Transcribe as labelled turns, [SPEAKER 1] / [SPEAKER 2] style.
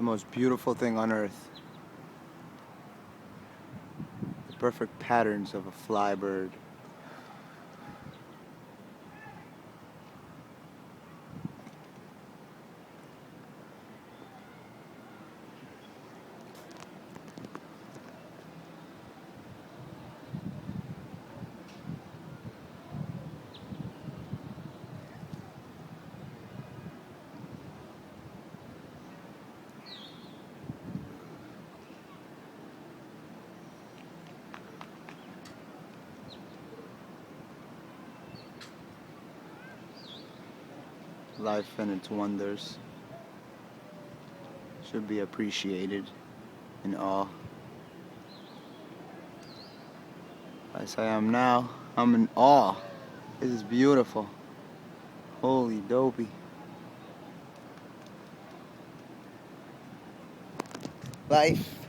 [SPEAKER 1] the most beautiful thing on earth. The perfect patterns of a fly bird. Life and its wonders should be appreciated in awe. As I am now, I'm in awe. This is beautiful. Holy dopey. Life